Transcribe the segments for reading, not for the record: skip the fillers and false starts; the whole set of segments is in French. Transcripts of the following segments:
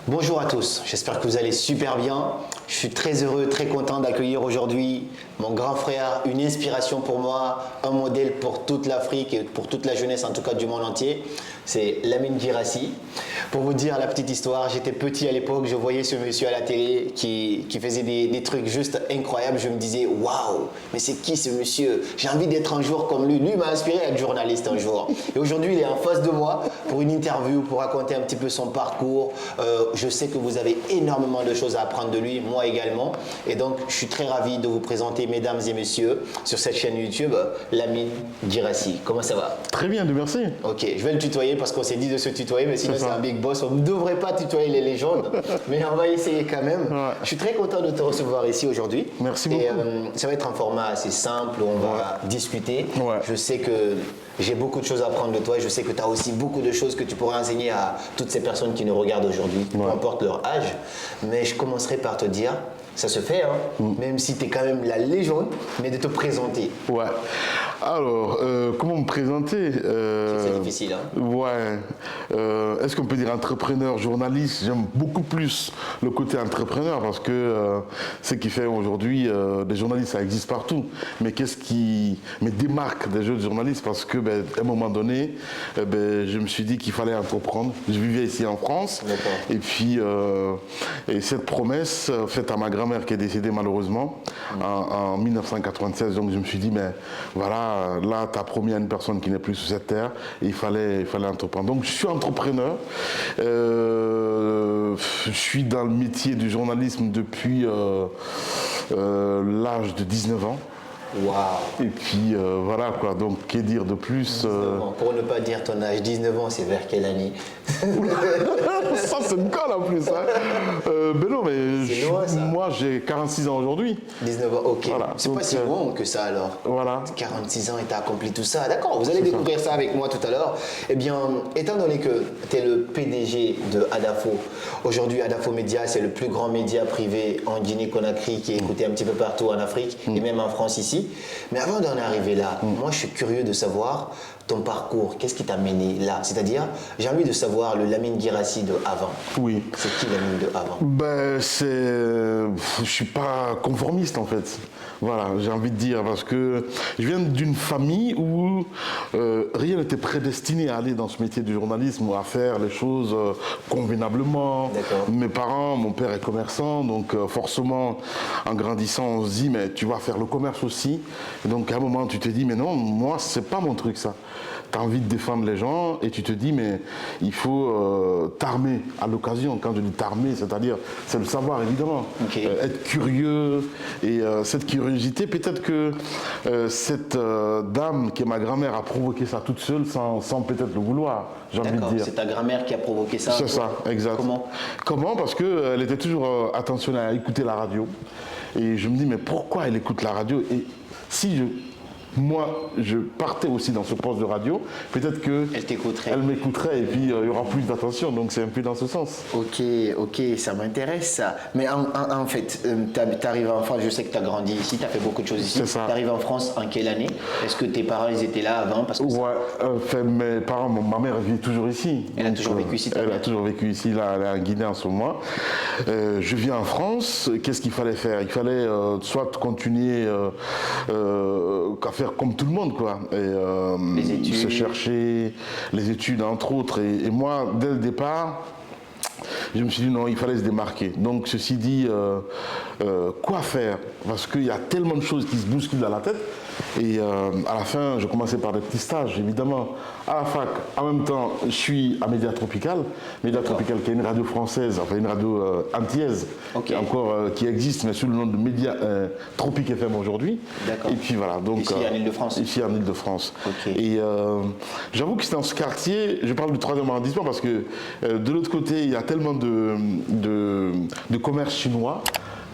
Bonjour à tous, j'espère que vous allez super bien. Je suis très heureux, très content d'accueillir aujourd'hui mon grand frère, une inspiration pour moi, un modèle pour toute l'Afrique et pour toute la jeunesse, en tout cas du monde entier. C'est Lamine Guirassy. Pour vous dire la petite histoire, j'étais petit à l'époque, je voyais ce monsieur à la télé qui faisait des trucs juste incroyables. Je me disais, waouh, mais c'est qui ce monsieur? J'ai envie d'être un jour comme lui. Lui m'a inspiré à être journaliste un jour. Et aujourd'hui, il est en face de moi pour une interview, pour raconter un petit peu son parcours. Je sais que vous avez énormément de choses à apprendre de lui, moi également. Et donc, je suis très ravi de vous présenter, mesdames et messieurs, sur cette chaîne YouTube, Lamine Guirassy. Comment ça va? Très bien, merci. Ok, je vais le tutoyer parce qu'on s'est dit de se tutoyer, mais sinon c'est un big boss. On ne devrait pas tutoyer les légendes, mais on va essayer quand même. Ouais. Je suis très content de te recevoir ici aujourd'hui. Merci beaucoup. Et ça va être un format assez simple où on va discuter. Ouais. Je sais que j'ai beaucoup de choses à apprendre de toi et je sais que tu as aussi beaucoup de choses que tu pourrais enseigner à toutes ces personnes qui nous regardent aujourd'hui, peu importe leur âge. Mais je commencerai par te dire, ça se fait, hein, même si tu es quand même la légende, mais de te présenter. Ouais. Alors, comment me présenter C'est difficile, hein. Ouais. Est-ce qu'on peut dire entrepreneur, journaliste? J'aime beaucoup plus le côté entrepreneur parce que ce qui fait aujourd'hui, des journalistes, ça existe partout. Mais qu'est-ce qui me démarque des jeunes journalistes? Parce que, à un moment donné, je me suis dit qu'il fallait entreprendre. Je vivais ici en France. Et puis, et cette promesse faite à ma grand-mère qui est décédée malheureusement en 1996. Donc, je me suis dit, mais voilà, là, tu as promis à une personne qui n'est plus sur cette terre et il fallait entreprendre. Donc, je suis entrepreneur. Je suis dans le métier du journalisme depuis l'âge de 19 ans. Waouh! Et puis voilà quoi, donc que dire de plus 19 ans. Pour ne pas dire ton âge, 19 ans, c'est vers quelle année? Ça c'est une colle en plus hein. Ben non mais loin, ça. moi j'ai 46 ans aujourd'hui. 19 ans, ok. Voilà, C'est pas si loin que ça alors. Voilà. 46 ans et tu as accompli tout ça. D'accord, vous allez découvrir ça avec moi tout à l'heure. Eh bien, étant donné que tu es le PDG de Adafo, aujourd'hui Adafo Média, c'est le plus grand média privé en Guinée-Conakry qui est écouté un petit peu partout en Afrique et même en France ici. Mais avant d'en arriver là, moi je suis curieux de savoir ton parcours, qu'est-ce qui t'a mené là? C'est-à-dire, j'ai envie de savoir le Lamine Guirassy de avant. Oui. C'est qui Lamine de avant? Je suis pas conformiste en fait. Voilà, j'ai envie de dire parce que je viens d'une famille où rien n'était prédestiné à aller dans ce métier du journalisme ou à faire les choses convenablement. Mes parents, mon père est commerçant, donc forcément en grandissant on se dit mais tu vas faire le commerce aussi. Et donc à un moment tu te dis mais non, moi c'est pas mon truc ça. Tu as envie de défendre les gens et tu te dis mais il faut t'armer à l'occasion. Quand je dis t'armer, c'est-à-dire c'est le savoir évidemment. Être curieux et cette curiosité, peut-être que cette dame qui est ma grand-mère a provoqué ça toute seule sans peut-être le vouloir, j'ai envie de dire. C'est ta grand-mère qui a provoqué ça? C'est ça, exact. Comment? Parce qu'elle était toujours attentionnée à écouter la radio et je me dis mais pourquoi elle écoute la radio? Et si moi, je partais aussi dans ce poste de radio, peut-être qu'elle m'écouterait et puis il y aura plus d'attention, donc c'est un peu dans ce sens. Ok, ça m'intéresse ça. Mais en fait, tu arrives en France, je sais que tu as grandi ici, tu as fait beaucoup de choses ici. Tu arrives en France en quelle année? Est-ce que tes parents ils étaient là avant? Parce que mes parents, ma mère vit toujours ici. Elle a toujours vécu ici? Elle a toujours vécu ici, là, elle est en Guinée en ce moment. Je viens en France, qu'est-ce qu'il fallait faire? Il fallait soit continuer à faire comme tout le monde, quoi. Et les études. Se chercher, les études, entre autres. Et moi, dès le départ, je me suis dit non, il fallait se démarquer. Donc, ceci dit, quoi faire? Parce qu'il y a tellement de choses qui se bousculent dans la tête. Et à la fin, je commençais par des petits stages, évidemment, à la fac. En même temps, je suis à Média Tropical. Média Tropical, qui est une radio française, enfin une radio antillaise, qui existe, mais sous le nom de Média Tropic FM aujourd'hui. D'accord. Et puis voilà. Donc, ici en Ile-de-France. Ici en Ile-de-France. Et j'avoue que c'est dans ce quartier, je parle du 3e arrondissement, parce que de l'autre côté, il y a tellement de commerce chinois.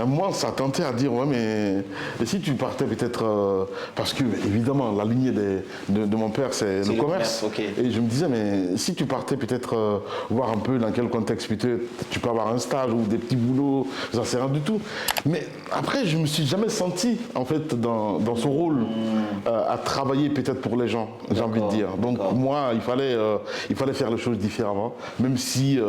moi, ça tentait à dire, ouais, mais et si tu partais peut-être, parce que évidemment, la lignée de mon père, c'est le commerce. Ok. Et je me disais, mais si tu partais peut-être voir un peu dans quel contexte peut-être tu peux avoir un stage ou des petits boulots, ça sert à rien du tout. Mais après, je me suis jamais senti, en fait, dans ce rôle, à travailler peut-être pour les gens, j'ai envie de dire. Donc moi, il fallait faire les choses différemment, même si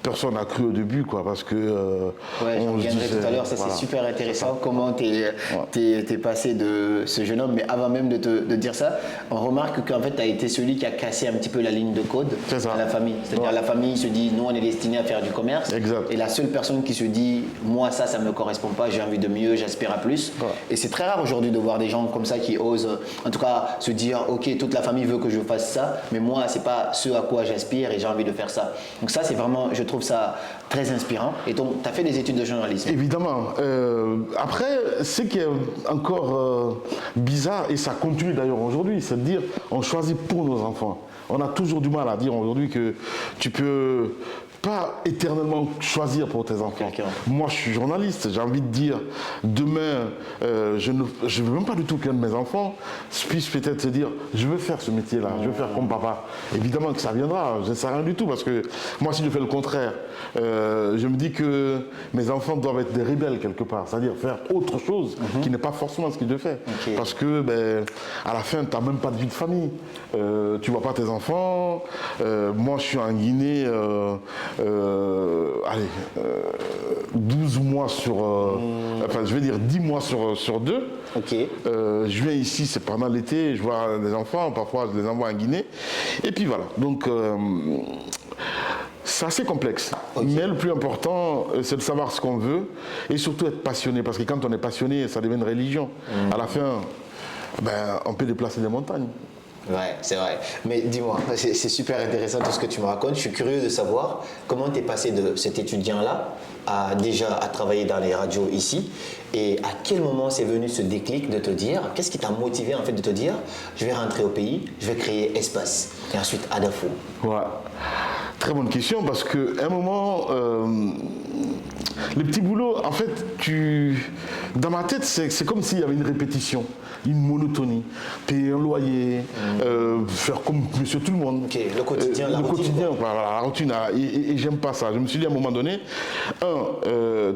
personne n'a cru au début, quoi, parce que j'en reviendrai tout à l'heure, ça voilà. c'est super intéressant, comment t'es passé de ce jeune homme, mais avant même de dire ça, on remarque qu'en fait tu as été celui qui a cassé un petit peu la ligne de code à la famille. C'est-à-dire la famille se dit, nous on est destiné à faire du commerce, exact. Et la seule personne qui se dit, moi ça me correspond pas, j'ai envie de mieux, j'aspire à plus. Ouais. Et c'est très rare aujourd'hui de voir des gens comme ça qui osent, en tout cas, se dire, ok, toute la famille veut que je fasse ça, mais moi c'est pas ce à quoi j'aspire et j'ai envie de faire ça. Donc ça c'est vraiment, je trouve ça très inspirant. Et donc tu as fait des études de journalisme. Évidemment. Après, ce qui est encore bizarre, et ça continue d'ailleurs aujourd'hui, c'est de dire on choisit pour nos enfants. On a toujours du mal à dire aujourd'hui que tu peux pas éternellement choisir pour tes enfants. Moi, je suis journaliste, j'ai envie de dire, demain, je ne veux même pas du tout qu'un de mes enfants puisse peut-être se dire, je veux faire ce métier-là, je veux faire comme papa. Évidemment que ça viendra, je ne sais rien du tout, parce que moi, si je fais le contraire, je me dis que mes enfants doivent être des rebelles quelque part, c'est-à-dire faire autre chose qui n'est pas forcément ce qu'ils ont fait. Parce que, à la fin, tu n'as même pas de vie de famille. Tu vois pas tes enfants. Moi, je suis en Guinée. 12 mois sur... enfin, je vais dire 10 mois sur 2. Ok. Je viens ici, c'est pendant l'été, je vois des enfants, parfois je les envoie en Guinée. Et puis voilà. Donc, c'est assez complexe. Mais le plus important, c'est de savoir ce qu'on veut et surtout être passionné. Parce que quand on est passionné, ça devient une religion. À la fin, on peut déplacer des montagnes. Ouais, c'est vrai. Mais dis-moi, c'est super intéressant tout ce que tu me racontes. Je suis curieux de savoir comment tu es passé de cet étudiant-là à déjà à travailler dans les radios ici, et à quel moment c'est venu ce déclic de te dire, qu'est-ce qui t'a motivé en fait de te dire, je vais rentrer au pays, je vais créer Espace, et ensuite Adafo. Ouais. Très bonne question, parce qu'à un moment, les petits boulots, en fait, dans ma tête, c'est comme s'il y avait une répétition, une monotonie. Payer un loyer, faire comme monsieur tout le monde. Ok, le quotidien, la routine. Quotidien, voilà, la routine. Et j'aime pas ça. Je me suis dit à un moment donné,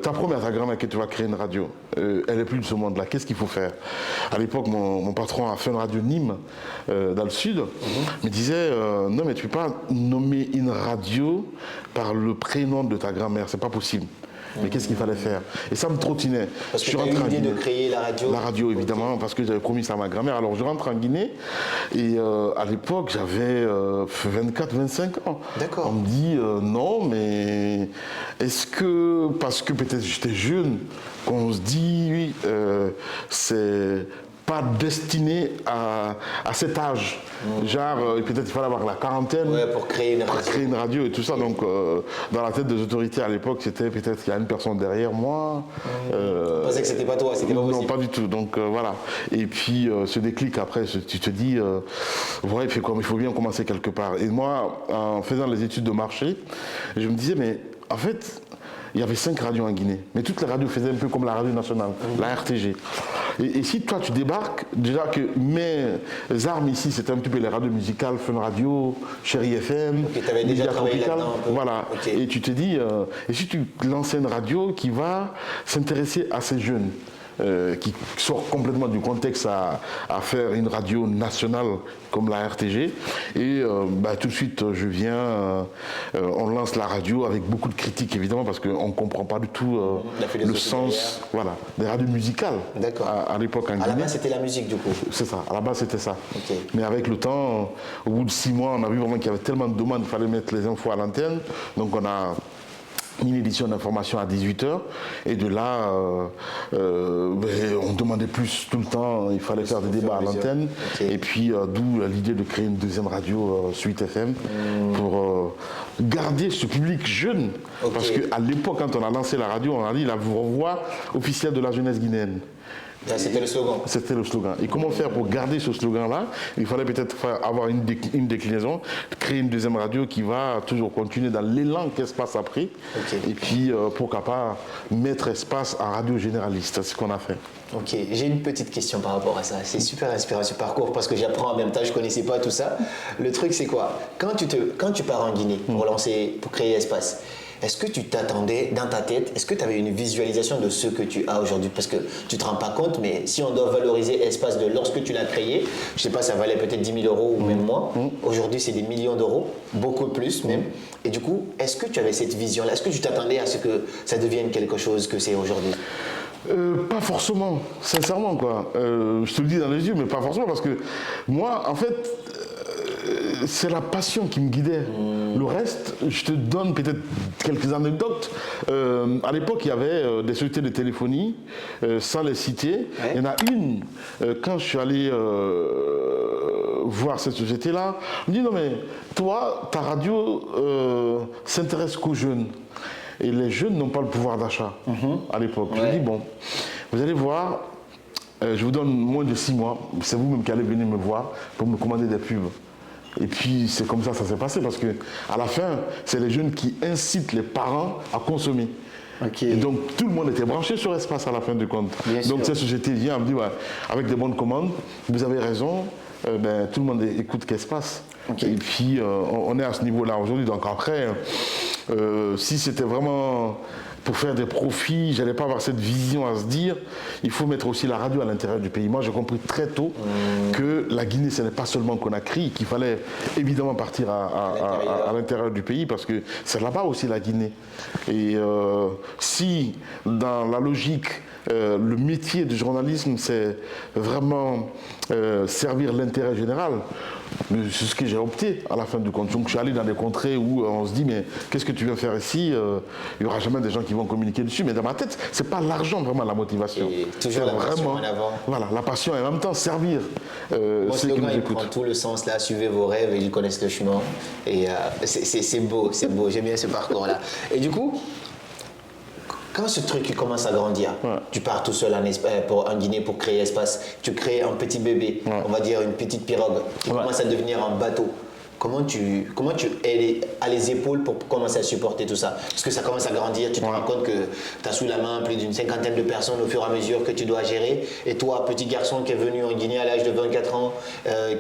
t'apprends à ta grand-mère que tu vas créer une radio. Elle est plus de ce monde-là. Qu'est-ce qu'il faut faire? À l'époque, mon patron a fait une radio Nîmes, dans le sud, me disait, non mais tu peux pas nommer une radio par le prénom de ta grand-mère, c'est pas possible. Mais qu'est-ce qu'il fallait faire? Et ça me trottinait. Parce que tu as eu l'idée de créer la radio? La radio, évidemment, parce que j'avais promis ça à ma grand-mère. Alors je rentre en Guinée, et à l'époque, j'avais 24-25 ans. D'accord. On me dit, non, mais est-ce que, parce que peut-être j'étais jeune, qu'on se dit, oui, c'est pas destiné à cet âge. Genre, peut-être il fallait avoir la quarantaine pour créer une radio et tout ça. Donc, dans la tête des autorités à l'époque, c'était peut-être qu'il y a une personne derrière moi. Je pensais que c'était pas toi, c'était pas possible. Non, pas du tout. Donc, voilà. Et puis, ce déclic, après, tu te dis, ouais, il faut bien commencer quelque part. Et moi, en faisant les études de marché, je me disais, mais en fait, il y avait 5 radios en Guinée. Mais toutes les radios faisaient un peu comme la radio nationale, la RTG. Et si toi tu débarques, déjà que mes armes ici, c'était un petit peu les radios musicales, Fun Radio, Chéri FM, tu avais déjà travaillé là-dedans un peu. Voilà. Okay. Et tu te dis, et si tu lances une radio qui va s'intéresser à ces jeunes, qui sort complètement du contexte à faire une radio nationale comme la RTG, et tout de suite je viens, on lance la radio avec beaucoup de critiques évidemment, parce qu'on ne comprend pas du tout le sens des radios musicales à l'époque en Guinée. À la base c'était la musique du coup? C'est ça, à la base c'était ça. Okay. Mais avec le temps, au bout de 6 mois, on a vu vraiment qu'il y avait tellement de demandes, il fallait mettre les infos à l'antenne, donc on a une édition d'information à 18h, et de là, on demandait plus tout le temps, il fallait faire des débats à l'antenne, et puis d'où l'idée de créer une deuxième radio, Suite FM, pour garder ce public jeune, parce qu'à l'époque, quand on a lancé la radio, on a dit la voix officielle de la jeunesse guinéenne. C'était le slogan. C'était le slogan. Et comment faire pour garder ce slogan-là? Il fallait peut-être avoir une déclinaison, créer une deuxième radio qui va toujours continuer dans l'élan qu'Espace a pris. Okay. Et puis, pourquoi pas mettre Espace en radio généraliste. C'est ce qu'on a fait. Ok, j'ai une petite question par rapport à ça. C'est super inspirant ce parcours parce que j'apprends en même temps, je ne connaissais pas tout ça. Le truc, c'est quoi? Quand tu pars en Guinée pour créer Espace, est-ce que tu t'attendais dans ta tête, est-ce que tu avais une visualisation de ce que tu as aujourd'hui? Parce que tu ne te rends pas compte, mais si on doit valoriser Espace de lorsque tu l'as créé, je ne sais pas, ça valait peut-être 10 000 € ou même moins. Aujourd'hui, c'est des millions d'euros, beaucoup plus même. Et du coup, est-ce que tu avais cette vision-là? Est-ce que tu t'attendais à ce que ça devienne quelque chose que c'est aujourd'hui? Pas forcément, sincèrement quoi. Je te le dis dans les yeux, mais pas forcément parce que moi, en fait, c'est la passion qui me guidait. Le reste, je te donne peut-être quelques anecdotes. À l'époque, il y avait des sociétés de téléphonie, sans les citer. Ouais. Il y en a une, quand je suis allé voir cette société-là, on me dit non mais toi, ta radio s'intéresse qu'aux jeunes. Et les jeunes n'ont pas le pouvoir d'achat à l'époque. Ouais. Je dis bon, vous allez voir, je vous donne moins de 6 mois, c'est vous-même qui allez venir me voir pour me commander des pubs. Et puis c'est comme ça s'est passé parce que à la fin, c'est les jeunes qui incitent les parents à consommer. Okay. Et donc tout le monde était branché sur Espace à la fin du compte. Bien donc cette société vient, me dit ouais, avec des bonnes commandes, vous avez raison, tout le monde écoute qu'Espace. Okay. Et puis on est à ce niveau-là aujourd'hui. Donc après, si c'était vraiment pour faire des profits, j'allais pas avoir cette vision à se dire, il faut mettre aussi la radio à l'intérieur du pays. Moi, j'ai compris très tôt que la Guinée, ce n'est pas seulement Conakry, qu'il fallait évidemment partir à l'intérieur du pays parce que c'est là-bas aussi la Guinée. Et si dans la logique, le métier du journalisme, c'est vraiment servir l'intérêt général. C'est ce que j'ai opté à la fin du compte. Donc je suis allé dans des contrées où on se dit mais qu'est-ce que tu viens faire ici? Il n'y aura jamais des gens qui vont communiquer dessus. Mais dans ma tête, c'est pas l'argent vraiment la motivation. Et toujours la passion en avant. Voilà, la passion et en même temps servir ceux qui nous écoutent. Prend tout le sens là, suivez vos rêves et ils connaissent le chemin. Et c'est beau, j'aime bien ce parcours-là. Et du coup, quand ce truc commence à grandir, tu pars tout seul en Guinée pour créer Espace, tu crées un petit bébé, on va dire une petite pirogue, qui commence à devenir un bateau. Comment tu as les épaules pour commencer à supporter tout ça? Parce que ça commence à grandir, tu te rends compte que tu as sous la main plus d'une 50aine de personnes au fur et à mesure que tu dois gérer. Et toi, petit garçon qui est venu en Guinée à l'âge de 24 ans,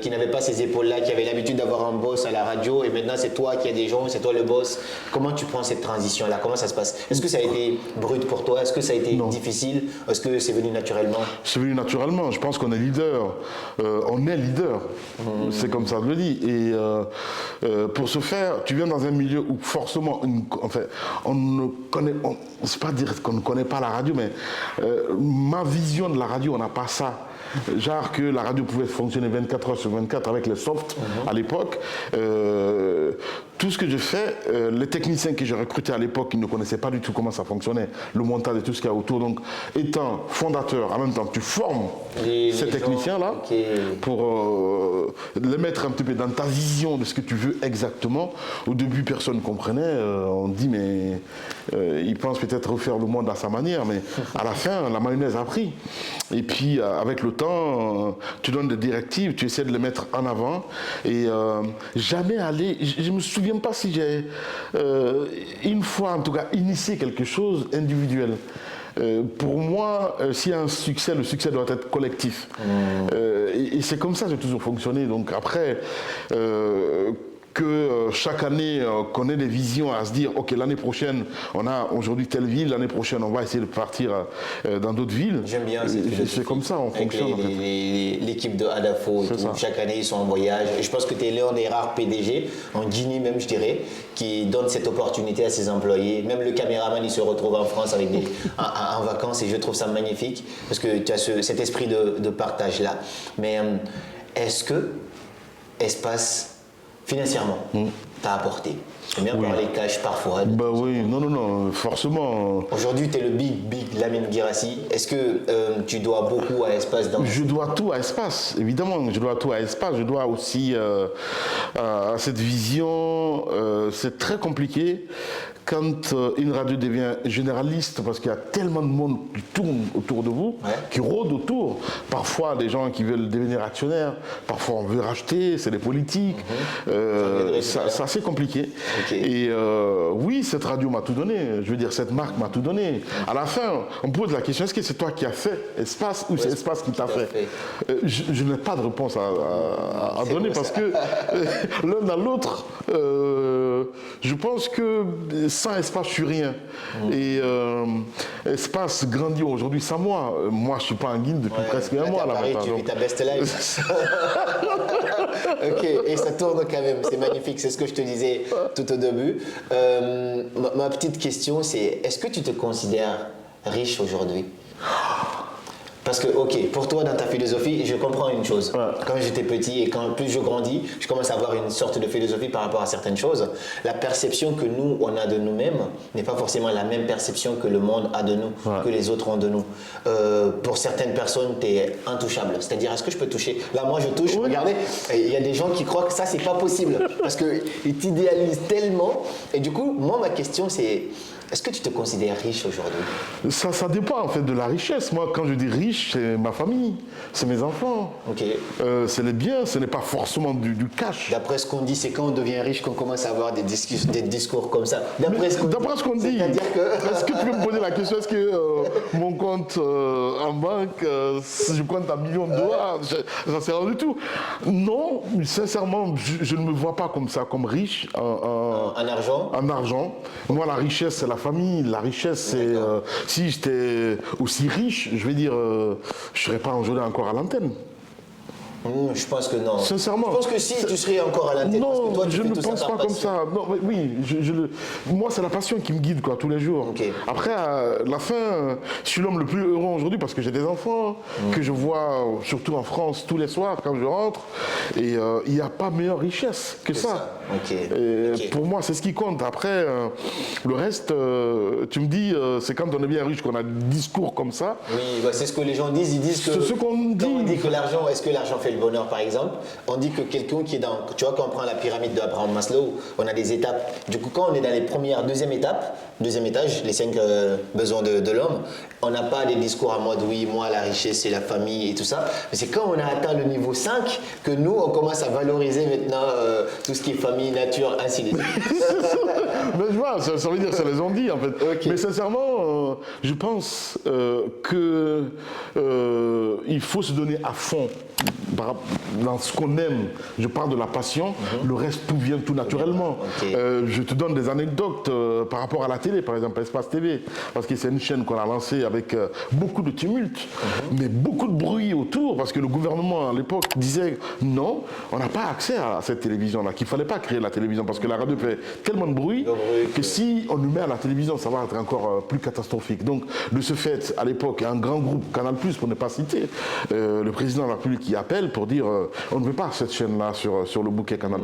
qui n'avait pas ces épaules-là, qui avait l'habitude d'avoir un boss à la radio, et maintenant c'est toi qui as des gens, c'est toi le boss. Comment tu prends cette transition-là? Comment ça se passe? Est-ce que ça a été brut pour toi? Est-ce que ça a été difficile? Est-ce que c'est venu naturellement? C'est venu naturellement. Je pense qu'on est leader. C'est comme ça je le dis. Et pour ce faire, tu viens dans un milieu où forcément, on ne connaît, c'est pas dire qu'on ne connaît pas la radio, mais ma vision de la radio, on n'a pas ça. Genre que la radio pouvait fonctionner 24 heures sur 24 avec les softs à l'époque. Tout ce que je fais, les techniciens que j'ai recrutés à l'époque, ils ne connaissaient pas du tout comment ça fonctionnait, le montage et tout ce qu'il y a autour. Donc, étant fondateur, en même temps, tu formes ces techniciens-là pour les mettre un petit peu dans ta vision de ce que tu veux exactement. Au début, personne ne comprenait. On dit, mais il pense peut-être refaire le monde à sa manière. Mais à la fin, la mayonnaise a pris. Et puis, avec le temps, tu donnes des directives, tu essaies de les mettre en avant. Et jamais aller... Je ne me souviens pas si j'ai, une fois en tout cas, initié quelque chose individuel. Pour moi, s'il y a un succès, le succès doit être collectif. Et c'est comme ça que j'ai toujours fonctionné. Donc après... que chaque année, qu'on ait des visions à se dire, ok, l'année prochaine, on a aujourd'hui telle ville, l'année prochaine, on va essayer de partir dans d'autres villes. J'aime bien. C'est comme ça, on fonctionne. L'équipe de Adafo, chaque année, ils sont en voyage. Et je pense que tu es l'un des rares PDG, en Guinée même, je dirais, qui donne cette opportunité à ses employés. Même le caméraman, il se retrouve en France avec en vacances et je trouve ça magnifique parce que tu as cet esprit de partage-là. Mais est-ce que Espace... Financièrement, t'a apporté? J'aime bien parler cash parfois. Bah oui, non, forcément. Aujourd'hui, tu es le big Lamine Guirassy. Est-ce que tu dois beaucoup à Espace dans... Je dois tout à Espace, évidemment. Je dois tout à Espace. Je dois aussi à cette vision. C'est très compliqué quand une radio devient généraliste, parce qu'il y a tellement de monde qui tourne autour de vous, qui rôde autour. Parfois, des gens qui veulent devenir actionnaires. Parfois, on veut racheter. C'est des politiques. C'est assez compliqué. Et oui, cette radio m'a tout donné. Je veux dire, cette marque m'a tout donné. À la fin, on me pose la question, est-ce que c'est toi qui as fait Espace ou c'est Espace qui t'a fait? Je n'ai pas de réponse à donner parce que l'un dans l'autre, je pense que sans Espace, je suis rien. Et Espace grandit aujourd'hui sans moi. Moi, je ne suis pas en guide depuis presque un mois. Là, Paris, tu vis ta best life. Ok, et ça tourne quand même, c'est magnifique, c'est ce que je te disais tout au début. Ma petite question, c'est est-ce que tu te considères riche aujourd'hui? Parce que, ok, pour toi, dans ta philosophie, je comprends une chose. Quand j'étais petit et quand plus je grandis, je commence à avoir une sorte de philosophie par rapport à certaines choses. La perception que nous, on a de nous-mêmes n'est pas forcément la même perception que le monde a de nous, que les autres ont de nous. Pour certaines personnes, tu es intouchable. C'est-à-dire, est-ce que je peux toucher? Là, moi, je touche. Regardez, il y a des gens qui croient que ça, c'est pas possible. Parce qu'ils t'idéalisent tellement. Et du coup, moi, ma question, c'est... Est-ce que tu te considères riche aujourd'hui? Ça dépend en fait de la richesse. Moi, quand je dis riche, c'est ma famille, c'est mes enfants. C'est les biens, ce n'est pas forcément du cash. D'après ce qu'on dit, c'est quand on devient riche qu'on commence à avoir des discours comme ça. D'après ce qu'on dit. C'est-à-dire que... Est-ce que tu peux me poser la question, est-ce que mon compte en banque, si je compte $1 million, j'en sais rien du tout. Non, sincèrement, je ne me vois pas comme ça, comme riche en argent. En argent. Moi, la richesse, c'est la famille. La richesse, c'est... si j'étais aussi riche, je vais dire, je ne serais pas aujourd'hui encore à l'antenne. Je pense que non. Sincèrement. Je pense que si tu serais encore à l'antenne. Non, parce que toi, je ne pense pas comme ça. Non, mais oui, moi, c'est la passion qui me guide quoi, tous les jours. Après, à la fin, je suis l'homme le plus heureux aujourd'hui parce que j'ai des enfants que je vois, surtout en France, tous les soirs quand je rentre. Et il n'y a pas meilleure richesse que ça. Pour moi, c'est ce qui compte. Après, le reste, tu me dis, c'est quand on est bien riche qu'on a des discours comme ça. Oui, c'est ce que les gens disent. Ils disent que. C'est ce qu'on dit. Quand on dit que l'argent, est-ce que l'argent fait le bonheur, par exemple? On dit que quelqu'un qui est dans. Tu vois, quand on prend la pyramide d'Abraham Maslow, on a des étapes. Du coup, quand on est dans les premières, deuxième étage, les 5 besoins de l'homme, on n'a pas des discours en mode oui, moi, la richesse, c'est la famille et tout ça. Mais c'est quand on a atteint le niveau 5 que nous, on commence à valoriser maintenant tout ce qui est famille, nature, ainsi de suite. Mais je vois, ça veut dire que ça les ont dit en fait. Mais sincèrement, je pense qu'il faut se donner à fond dans ce qu'on aime. Je parle de la passion, le reste tout vient tout naturellement. Je te donne des anecdotes par rapport à la télé, par exemple Espace TV, parce que c'est une chaîne qu'on a lancée avec beaucoup de tumulte, mais beaucoup de bruit autour, parce que le gouvernement à l'époque disait non, on n'a pas accès à cette télévision-là, qu'il ne fallait pas créer la télévision, parce que la radio fait tellement de bruit que si on nous met à la télévision, ça va être encore plus catastrophique. Donc, de ce fait, à l'époque, un grand groupe, Canal+, pour ne pas citer, le président de la République qui appelle pour dire on ne veut pas cette chaîne-là sur le bouquet Canal+.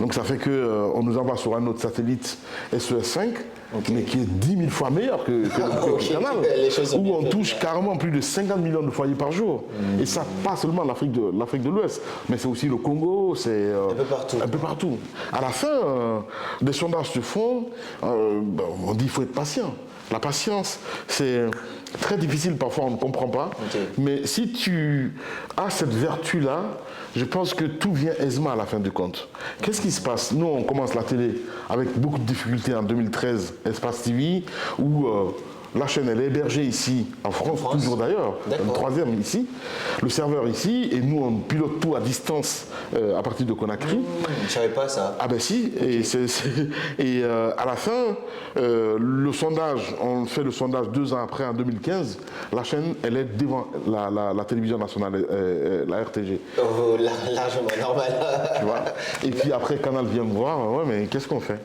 Donc ça fait qu'on nous envoie sur un autre satellite SES5, mais qui est 10 000 fois meilleur que le Canal, où on touche carrément plus de 50 millions de foyers par jour. Et ça, pas seulement l'Afrique de l'Ouest, mais c'est aussi le Congo, c'est un peu partout. À la fin, des sondages se font, on dit qu'il faut être patient. La patience, c'est très difficile, parfois on ne comprend pas. Mais si tu as cette vertu-là, je pense que tout vient aisément à la fin du compte. Qu'est-ce qui se passe? Nous, on commence la télé avec beaucoup de difficultés en 2013, Espace TV, où la chaîne elle est hébergée ici, en France, toujours d'ailleurs, le 3e ici, le serveur ici, et nous on pilote tout à distance à partir de Conakry. Je ne savais pas ça. Ah ben si, et à la fin, le sondage, on fait le sondage 2 ans après, en 2015, la chaîne elle est devant la télévision nationale, la RTG. Largement normal. Tu vois. Et puis après, Canal vient me voir, ouais mais qu'est-ce qu'on fait?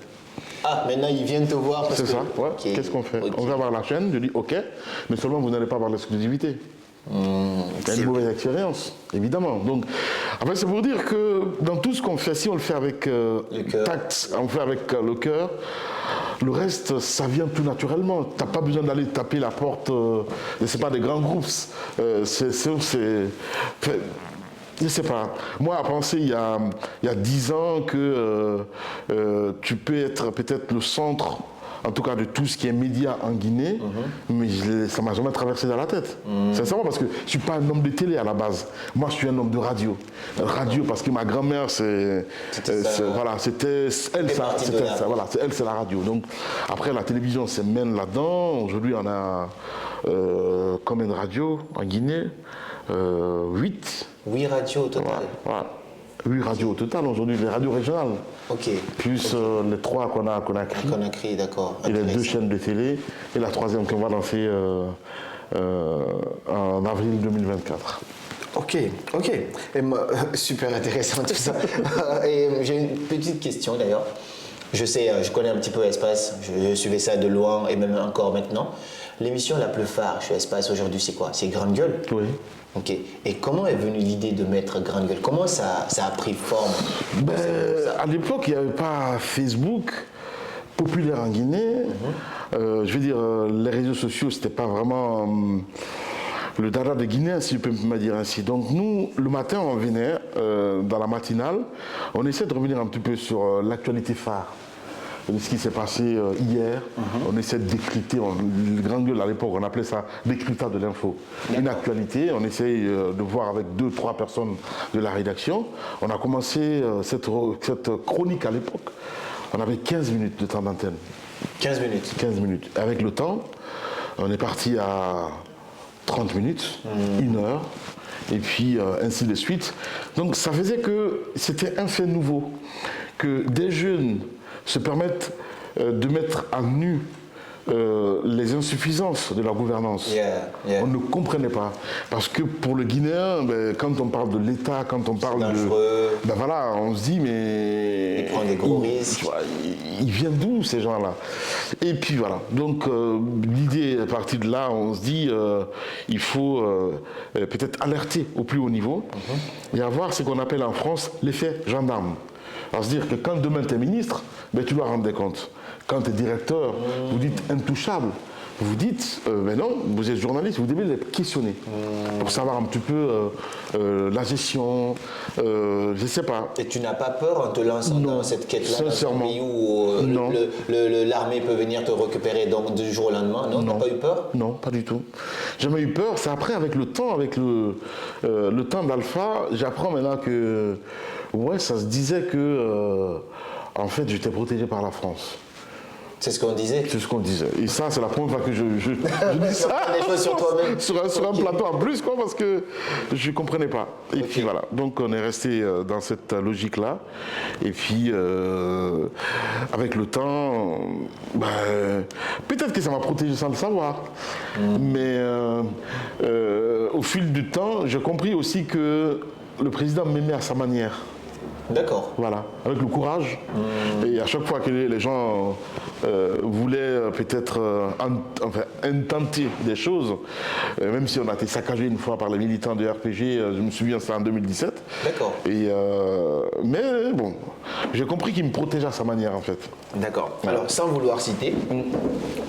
Ah, maintenant ils viennent te voir parce que... C'est ça, ouais. Qu'est-ce qu'on fait? On va voir la chaîne, je dis ok, mais seulement vous n'allez pas avoir l'exclusivité. C'est une mauvaise expérience, évidemment. Donc, En fait, c'est pour dire que dans tout ce qu'on fait, si on le fait avec tact, on le fait avec le cœur, le reste, ça vient tout naturellement. Tu n'as pas besoin d'aller taper la porte, c'est pas des grands groupes. Je sais pas. Moi, à penser il y a 10 ans que tu peux être peut-être le centre, en tout cas de tout ce qui est média en Guinée, mais ça ne m'a jamais traversé dans la tête. Sincèrement, parce que je ne suis pas un homme de télé à la base. Moi, je suis un homme de radio. Radio, parce que ma grand-mère, c'est la radio. Donc, après, la télévision se mène là-dedans. Aujourd'hui, on a combien de radios en Guinée 8. 8 radios au total. Ouais. 8 radios au total aujourd'hui, les radios régionales. Ok. Plus les 3 qu'on a créés. Qu'on a créé, d'accord. Et les 2 chaînes de télé. Et la 3e qu'on va lancer en avril 2024. Ok. Et super intéressant tout ça. Et j'ai une petite question d'ailleurs. Je connais un petit peu Espace, je suivais ça de loin et même encore maintenant. L'émission la plus phare chez Espace aujourd'hui, c'est quoi? C'est Grande Gueule? Oui. Ok. Et comment est venue l'idée de mettre Grande Gueule? Comment ça a pris forme? À l'époque, il n'y avait pas Facebook populaire en Guinée. Je veux dire, les réseaux sociaux, c'était pas vraiment le dada des Guinéens, si je peux me dire ainsi. Donc nous, le matin, on venait dans la matinale, on essaie de revenir un petit peu sur l'actualité phare. Ce qui s'est passé hier, on essaie de décrypter, le Grande Gueule à l'époque, on appelait ça décryptage de l'info. Une actualité, on essaye de voir avec 2-3 personnes de la rédaction. On a commencé cette chronique à l'époque, on avait 15 minutes de temps d'antenne. 15 minutes 15 minutes. Avec le temps, on est parti à 30 minutes, 1 heure, et puis ainsi de suite. Donc ça faisait que c'était un fait nouveau, que des jeunes se permettent de mettre à nu les insuffisances de la gouvernance. On ne comprenait pas. Parce que pour le Guinéen, quand on parle de l'État, quand on parle de... voilà, on se dit, mais... Il prend des gros risques. Ils viennent d'où, ces gens-là? Et puis voilà. Donc l'idée est partie de là, on se dit, il faut peut-être alerter au plus haut niveau et avoir ce qu'on appelle en France l'effet gendarme. C'est-à-dire que quand demain tu es ministre, tu dois rendre des comptes. Quand tu es directeur, vous dites intouchable. Vous dites, mais non, vous êtes journaliste, vous devez les questionner pour savoir un petit peu la gestion, je ne sais pas. Et tu n'as pas peur en te lançant dans cette quête-là, dans un pays où l'armée peut venir te récupérer donc, du jour au lendemain? Non, tu n'as pas eu peur? Non, pas du tout. J'ai jamais eu peur. C'est après, avec le temps, avec le temps d'Alpha, j'apprends maintenant que ça se disait que en fait, j'étais protégé par la France. C'est ce qu'on disait? C'est ce qu'on disait. Et ça, c'est la première fois que je dis ça. Des choses sur toi-même. sur un plateau en plus, quoi, parce que je ne comprenais pas. Et puis voilà. Donc on est resté dans cette logique-là. Et puis, avec le temps, peut-être que ça m'a protégé sans le savoir. Mais au fil du temps, j'ai compris aussi que le président m'aimait à sa manière. D'accord. Voilà, avec le courage. Et à chaque fois que les gens voulaient peut-être intenter des choses, même si on a été saccagé une fois par les militants de RPG, je me souviens, c'était en 2017. D'accord. Mais bon, j'ai compris qu'il me protégeait à sa manière en fait. D'accord. Alors, sans vouloir citer,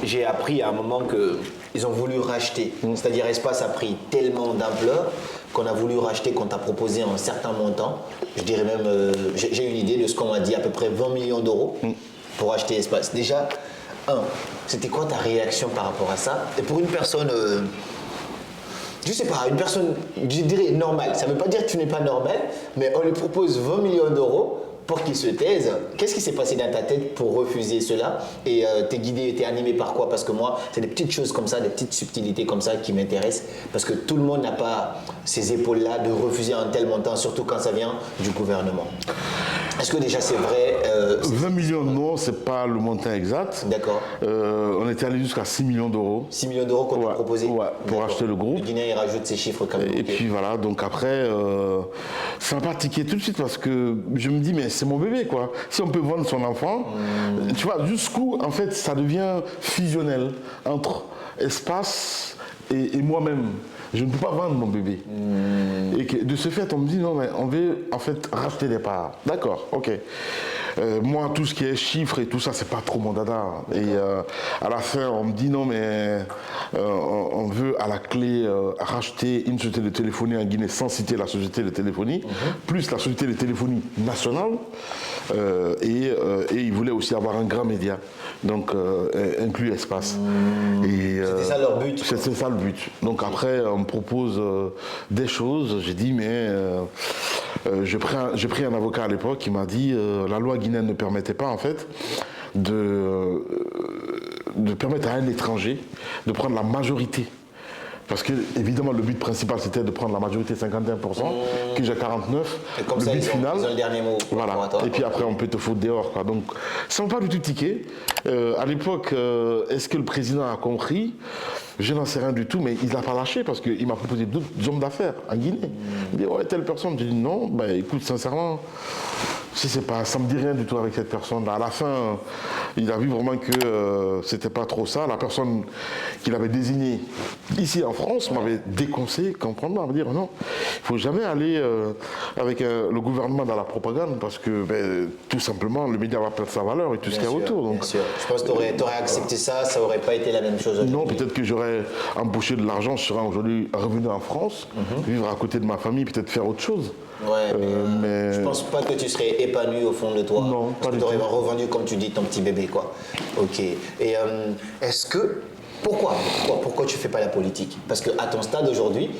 j'ai appris à un moment qu'ils ont voulu racheter. C'est-à-dire, Espace a pris tellement d'ampleur qu'on a voulu racheter, qu'on t'a proposé un certain montant. Je dirais même, j'ai une idée de ce qu'on m'a dit, à peu près 20 millions d'euros pour acheter Espace. Déjà, c'était quoi ta réaction par rapport à ça? Et pour une personne, je sais pas, une personne, je dirais normale, ça ne veut pas dire que tu n'es pas normal, mais on lui propose 20 millions d'euros pour qu'il se taise. Qu'est-ce qui s'est passé dans ta tête pour refuser cela? Et t'es guidé, t'es animé par quoi? Parce que moi, c'est des petites choses comme ça, des petites subtilités comme ça qui m'intéressent. Parce que tout le monde n'a pas ces épaules-là de refuser un tel montant, surtout quand ça vient du gouvernement. Est-ce que déjà c'est vrai 20 millions non, c'est pas le montant exact. D'accord. On était allé jusqu'à 6 millions d'euros. 6 millions d'euros qu'on t'a proposé? Ouais, pour acheter le groupe. Le Guinéen, il rajoute ses chiffres quand même. Et puis voilà, donc après, ça m'a pas tiqué tout de suite parce que je me dis, mais c'est mon bébé quoi. Si on peut vendre son enfant, tu vois, jusqu'où en fait ça devient fusionnel entre Espace et moi-même, je ne peux pas vendre mon bébé. Et que, de ce fait, on me dit non, mais on veut en fait racheter des parts. D'accord, ok. Moi, tout ce qui est chiffres et tout ça, c'est pas trop mon dada. Et à la fin, on me dit non, mais on veut à la clé racheter une société de téléphonie en Guinée sans citer la société de téléphonie, plus la société de téléphonie nationale. Et ils voulaient aussi avoir un grand média, donc inclus Espace. C'était ça leur but. C'était ça le but. Donc après, on me propose des choses. J'ai dit, mais j'ai pris un avocat à l'époque qui m'a dit la loi guinéenne ne permettait pas en fait de permettre à un étranger de prendre la majorité. Parce que, évidemment, le but principal, c'était de prendre la majorité 51%, que j'ai 49%. Et comme le ça, but ils ont le dernier mot. Voilà. Et puis après, on peut te foutre dehors, quoi. Donc, ça ne m'a pas du tout tiqué. À l'époque, est-ce que le président a compris? Je n'en sais rien du tout, mais il ne l'a pas lâché parce qu'il m'a proposé d'autres hommes d'affaires en Guinée. Il dit, ouais, telle personne. J'ai dit, non, bah, écoute, sincèrement, je sais pas, ça me dit rien du tout avec cette personne-là. À la fin, il a vu vraiment que c'était pas trop ça. La personne qu'il avait désignée ici en France m'avait déconseillé complètement, me dire non, il faut jamais aller avec le gouvernement dans la propagande parce que tout simplement le média va perdre sa valeur et tout ce qu'il y a autour. Donc, bien sûr. Je pense que tu aurais accepté ça, ça aurait pas été la même chose. Non, peut-être que j'aurais embauché de l'argent, je serais aujourd'hui revenu en France, vivre à côté de ma famille, peut-être faire autre chose. Ouais, mais je pense pas que tu serais épanoui au fond de toi. Non, pas du tout. Tu aurais revendu, comme tu dis, ton petit bébé, quoi. Ok. Et est-ce que... Pourquoi tu fais pas la politique? Parce qu'à ton stade aujourd'hui,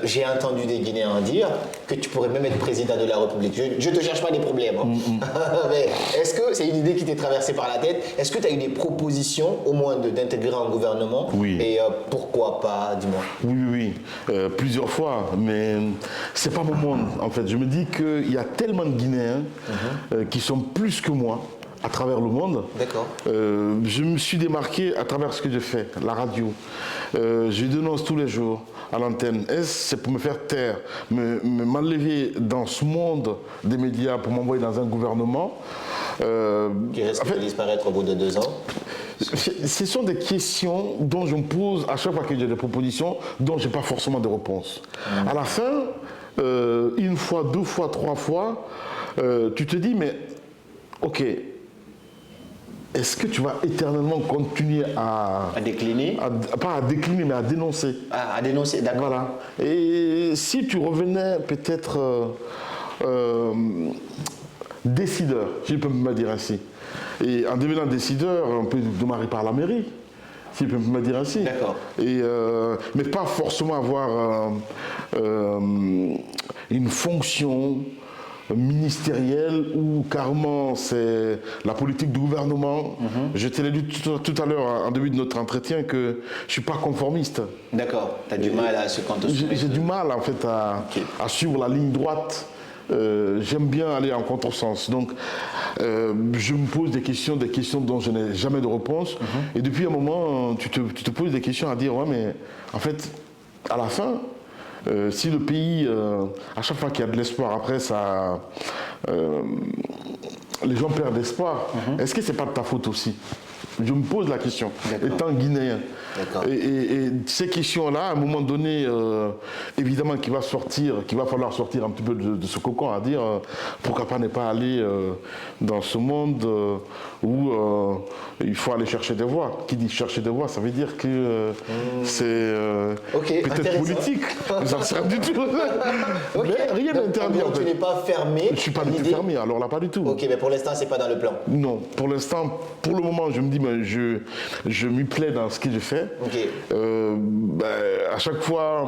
j'ai entendu des Guinéens dire que tu pourrais même être président de la République. Je ne te cherche pas des problèmes. Hein. Mais est-ce que c'est une idée qui t'est traversée par la tête? Est-ce que tu as eu des propositions, au moins d'intégrer un gouvernement? Oui. Et pourquoi pas, dis-moi? Oui. Plusieurs fois, mais c'est pas mon monde. En fait, je me dis qu'il y a tellement de Guinéens qui sont plus que moi à travers le monde. D'accord. Je me suis démarqué à travers ce que je fais, la radio. Je dénonce tous les jours à l'antenne. C'est pour me faire taire, m'enlever dans ce monde des médias pour m'envoyer dans un gouvernement. Qui risque de disparaître au bout de 2 ans? Ce sont des questions dont je me pose à chaque fois que j'ai des propositions, dont je n'ai pas forcément de réponse. À la fin, une fois, 2 fois, 3 fois, tu te dis, mais ok, est-ce que tu vas éternellement continuer à décliner? Pas à décliner, mais à dénoncer. À dénoncer, d'accord. Voilà. Et si tu revenais peut-être décideur, si je peux me dire ainsi, et en devenant décideur, on peut démarrer par la mairie, si je peux me dire ainsi. D'accord. Mais pas forcément avoir une fonction ministérielle ou carrément c'est la politique du gouvernement. Je te l'ai dit tout à l'heure en début de notre entretien que je ne suis pas conformiste. D'accord, tu as du mal à ce qu'on te soumet. J'ai du mal en fait à suivre la ligne droite. J'aime bien aller en contresens. Donc je me pose des questions dont je n'ai jamais de réponse. Et depuis un moment, tu te poses des questions à dire ouais mais en fait à la fin si le pays, à chaque fois qu'il y a de l'espoir, après ça, les gens perdent espoir. Est-ce que c'est pas de ta faute aussi? Je me pose la question, étant guinéen. Et ces questions-là, à un moment donné, évidemment qu'il va falloir sortir un petit peu de ce cocon à dire pourquoi pas ne pas aller dans ce monde où il faut aller chercher des voix. Qui dit chercher des voix, ça veut dire que c'est peut-être politique. Ça ne sert du tout. Mais rien n'interdit. En fait. Tu n'es pas fermé. Je ne suis pas du tout fermé, alors là, pas du tout. Ok, mais pour l'instant, c'est pas dans le plan. Non, pour l'instant, pour le moment, je me dis, mais je m'y plais dans ce que je fais. À chaque fois,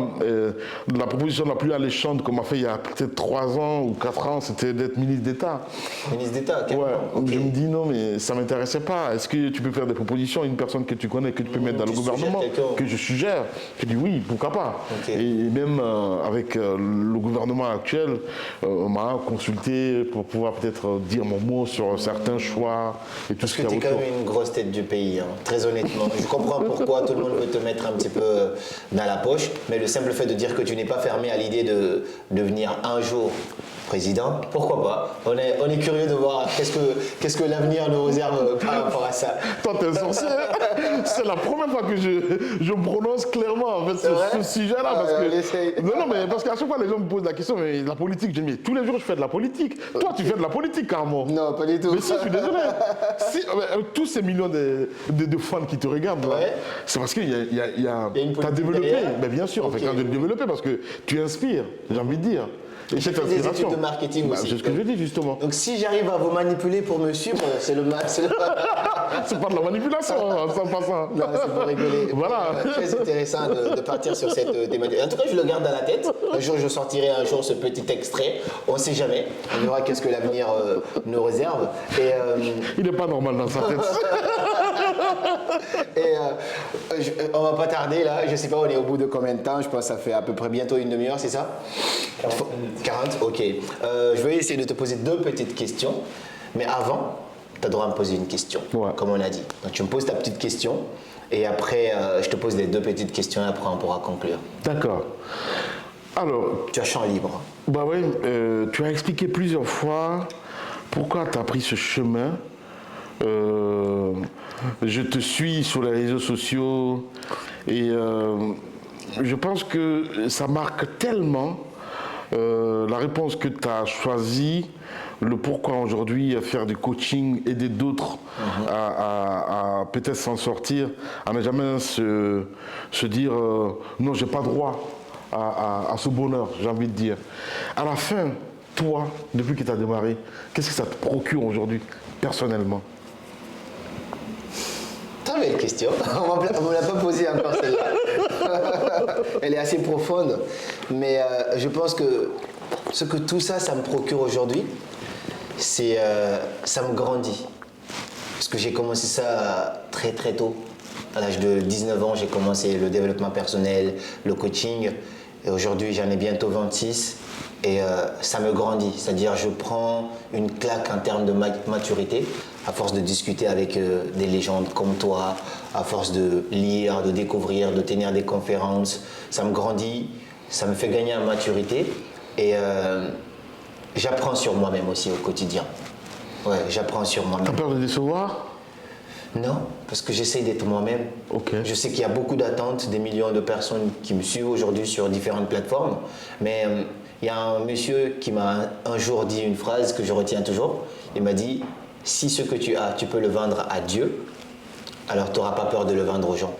la proposition la plus alléchante qu'on m'a fait il y a peut-être 3 ans ou 4 ans, c'était d'être ministre d'État. Ministre d'État, ouais. Je me dis non, mais ça ne m'intéressait pas. Est-ce que tu peux faire des propositions à une personne que tu connais, que tu peux mettre dans le gouvernement, que je suggère? Je dis oui, pourquoi pas. Et même avec le gouvernement actuel, on m'a consulté pour pouvoir peut-être dire mon mot sur certains choix et tout ce qu'il y a autour. Parce que tu es quand même une grosse tête du pays, hein, très honnêtement. Je comprends pourquoi tout le monde veut te mettre un petit peu dans la poche, mais le simple fait de dire que tu n'es pas fermé à l'idée de devenir un jour président, pourquoi pas? On est curieux de voir qu'est-ce que l'avenir nous réserve par rapport à ça. Toi, t'es un sorcier. C'est la première fois que je prononce clairement en fait, ce sujet-là. Parce que, non, mais parce qu'à chaque fois, les gens me posent la question, mais la politique, je dis, mais tous les jours, je fais de la politique. Toi, tu fais de la politique, carrément. Non, pas du tout. Mais si, je suis désolé. Tous ces millions de fans qui te regardent, là, c'est parce qu'il y a t'as développé. Mais bien sûr, en fait, tu as développé parce que tu inspires, j'ai envie de dire. Et j'ai fait des études de marketing aussi. C'est ce que je dis justement. Donc si j'arrive à vous manipuler pour me suivre, c'est le c'est pas de la manipulation, ça pas ça. Non, c'est pour rigoler. Voilà. Très intéressant de partir sur cette thématique. En tout cas, je le garde dans la tête. Un jour, je sortirai ce petit extrait. On ne sait jamais. On verra qu'est-ce que l'avenir nous réserve. Et, il n'est pas normal dans sa tête. On va pas tarder là. Je sais pas, on est au bout de combien de temps? Je pense que ça fait à peu près bientôt une demi-heure, c'est ça? 40, ok. Je vais essayer de te poser 2 petites questions. Mais avant, tu as droit à me poser une question, comme on a dit. Donc tu me poses ta petite question et après je te pose les 2 petites questions et après on pourra conclure. D'accord. Alors, tu as champ libre. Bah oui, tu as expliqué plusieurs fois pourquoi tu as pris ce chemin. Je te suis sur les réseaux sociaux et je pense que ça marque tellement la réponse que tu as choisie, le pourquoi aujourd'hui faire du coaching, aider d'autres à peut-être s'en sortir, à ne jamais se dire non, j'ai pas droit à ce bonheur, j'ai envie de dire. À la fin, toi, depuis que tu as démarré, qu'est-ce que ça te procure aujourd'hui, personnellement? Très belle question. On ne me l'a pas posée encore celle-là. Elle est assez profonde. Mais je pense que ce que tout ça, ça me procure aujourd'hui, c'est ça me grandit. Parce que j'ai commencé ça très très tôt. À l'âge de 19 ans, j'ai commencé le développement personnel, le coaching. Et aujourd'hui, j'en ai bientôt 26. Et ça me grandit. C'est-à-dire, je prends une claque en termes de maturité. À force de discuter avec des légendes comme toi, à force de lire, de découvrir, de tenir des conférences, ça me grandit, ça me fait gagner en maturité et j'apprends sur moi-même aussi au quotidien. Ouais, j'apprends sur moi-même. T'as peur de décevoir? Non, parce que j'essaie d'être moi-même. Okay. Je sais qu'il y a beaucoup d'attentes, des millions de personnes qui me suivent aujourd'hui sur différentes plateformes, mais il y a un monsieur qui m'a un jour dit une phrase que je retiens toujours. Il m'a dit: si ce que tu as, tu peux le vendre à Dieu, alors tu n'auras pas peur de le vendre aux gens.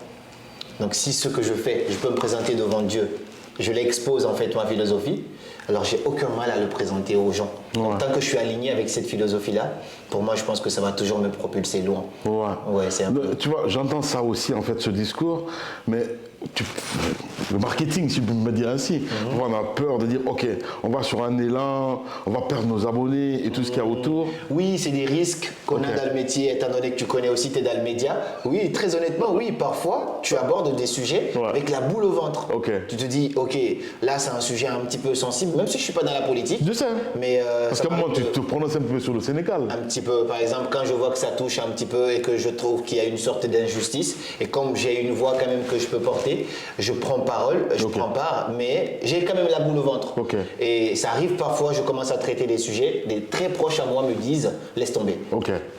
Donc si ce que je fais, je peux me présenter devant Dieu, je l'expose en fait ma philosophie, alors j'ai aucun mal à le présenter aux gens. Donc, tant que je suis aligné avec cette philosophie-là, pour moi je pense que ça va toujours me propulser loin. Ouais, c'est un peu... Tu vois, j'entends ça aussi en fait, ce discours, mais le marketing, si je peux me dire ainsi, on a peur de dire ok, on va sur un élan, on va perdre nos abonnés et tout ce qu'il y a autour. Oui, c'est des risques qu'on a dans le métier, étant donné que tu connais aussi, tu es dans le média. Oui, très honnêtement, oui, parfois tu abordes des sujets avec la boule au ventre. Tu te dis ok, là c'est un sujet un petit peu sensible, même si je suis pas dans la politique. Je sais. Mais parce que moi, tu te prononces un peu sur le Sénégal. Un petit peu, par exemple, quand je vois que ça touche un petit peu et que je trouve qu'il y a une sorte d'injustice, et comme j'ai une voix quand même que je peux porter, je prends parole, je prends part, mais j'ai quand même la boule au ventre. Et ça arrive parfois, je commence à traiter des sujets, des très proches à moi me disent laisse tomber.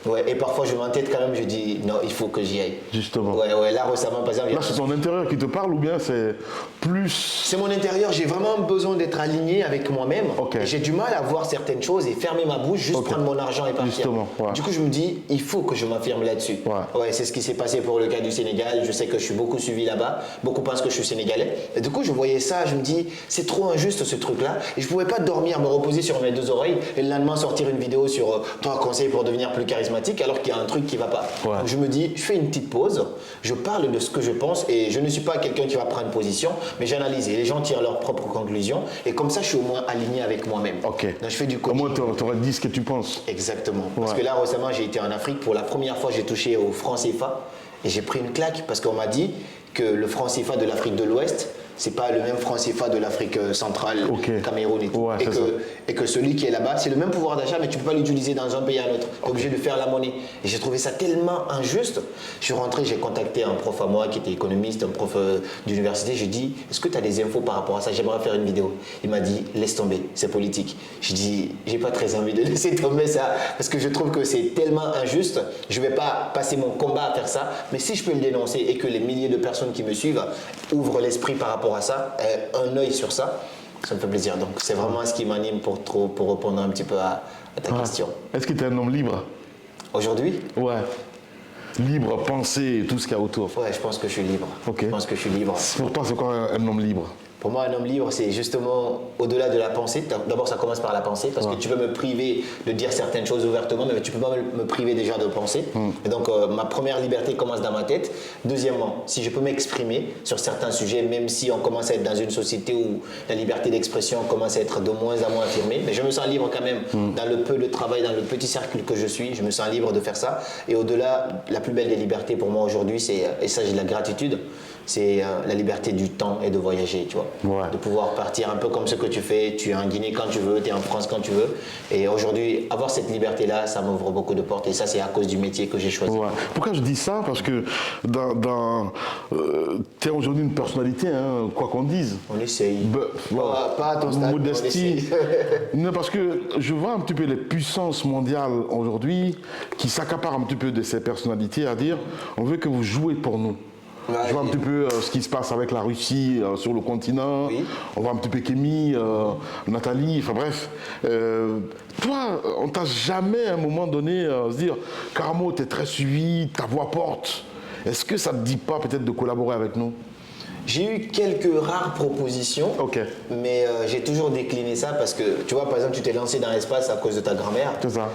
Ouais, et parfois je m'entête quand même, je dis non, il faut que j'y aille. Justement. Ouais, là récemment par exemple. Là, c'est ton intérieur qui te parle ou bien c'est plus. C'est mon intérieur, j'ai vraiment besoin d'être aligné avec moi-même. J'ai du mal à voir certaines choses et fermer ma bouche, juste prendre mon argent et partir. Justement, Du coup, je me dis, il faut que je m'affirme là-dessus. Ouais, c'est ce qui s'est passé pour le cas du Sénégal. Je sais que je suis beaucoup suivi là-bas. Beaucoup pensent que je suis sénégalais. Et du coup, je voyais ça, je me dis, c'est trop injuste ce truc-là. Et je pouvais pas dormir, me reposer sur mes 2 oreilles et le lendemain sortir une vidéo sur 3 conseils pour devenir plus charismatique alors qu'il y a un truc qui va pas. Donc, je me dis, je fais une petite pause, je parle de ce que je pense et je ne suis pas quelqu'un qui va prendre position, mais j'analyse et les gens tirent leurs propres conclusions et comme ça, je suis au moins aligné avec moi-même. Donc, je fais du coaching. Au moins, tu aurais dit ce que tu penses. Exactement. Parce que là, récemment, j'ai été en Afrique. Pour la première fois, j'ai touché au franc CFA et j'ai pris une claque parce qu'on m'a dit que le franc CFA de l'Afrique de l'Ouest c'est pas le même franc CFA de l'Afrique centrale, Cameroun et tout. Ouais, et que celui qui est là-bas, c'est le même pouvoir d'achat, mais tu peux pas l'utiliser dans un pays à un autre. Tu es obligé de faire la monnaie. Et j'ai trouvé ça tellement injuste. Je suis rentré, j'ai contacté un prof à moi qui était économiste, un prof d'université. J'ai dit, est-ce que tu as des infos par rapport à ça? J'aimerais faire une vidéo. Il m'a dit, laisse tomber, c'est politique. Je dis, j'ai pas très envie de laisser tomber ça, parce que je trouve que c'est tellement injuste. Je vais pas passer mon combat à faire ça, mais si je peux le dénoncer et que les milliers de personnes qui me suivent ouvrent l'esprit par rapport à ça, un œil sur ça, ça me fait plaisir. Donc c'est vraiment ce qui m'anime pour répondre un petit peu à ta question. Est-ce que tu es un homme libre? Aujourd'hui? Ouais. Libre, penser, tout ce qu'il y a autour. Ouais, je pense que je suis libre. Ok. Je pense que je suis libre. Pour toi, c'est quoi un homme libre? Pour moi, un homme libre, c'est justement au-delà de la pensée. D'abord, ça commence par la pensée, parce que tu peux me priver de dire certaines choses ouvertement, mais tu peux pas me priver déjà de penser. Et donc, ma première liberté commence dans ma tête. Deuxièmement, si je peux m'exprimer sur certains sujets, même si on commence à être dans une société où la liberté d'expression commence à être de moins en moins affirmée, mais je me sens libre quand même dans le peu de travail, dans le petit cercle que je suis, je me sens libre de faire ça. Et au-delà, la plus belle des libertés pour moi aujourd'hui, c'est, et ça j'ai de la gratitude, c'est la liberté du temps et de voyager, tu vois. Ouais. De pouvoir partir un peu comme ce que tu fais. Tu es en Guinée quand tu veux, tu es en France quand tu veux. Et aujourd'hui, avoir cette liberté-là, ça m'ouvre beaucoup de portes. Et ça, c'est à cause du métier que j'ai choisi. Ouais. Pourquoi je dis ça? Parce que tu es aujourd'hui une personnalité, hein, quoi qu'on dise. On essaye. Pas à ton stade. Modestie. Non, parce que je vois un petit peu les puissances mondiales aujourd'hui qui s'accaparent un petit peu de ces personnalités à dire on veut que vous jouez pour nous. Ouais, je vois un petit peu ce qui se passe avec la Russie sur le continent. Oui. On voit un petit peu Kémy, Nathalie, enfin bref. Toi, on t'a jamais à un moment donné se dire Karamo, t'es très suivi, ta voix porte. Est-ce que ça te dit pas peut-être de collaborer avec nous? J'ai eu quelques rares propositions, mais j'ai toujours décliné ça parce que, tu vois, par exemple, tu t'es lancé dans l'espace à cause de ta grand-mère. C'est ça.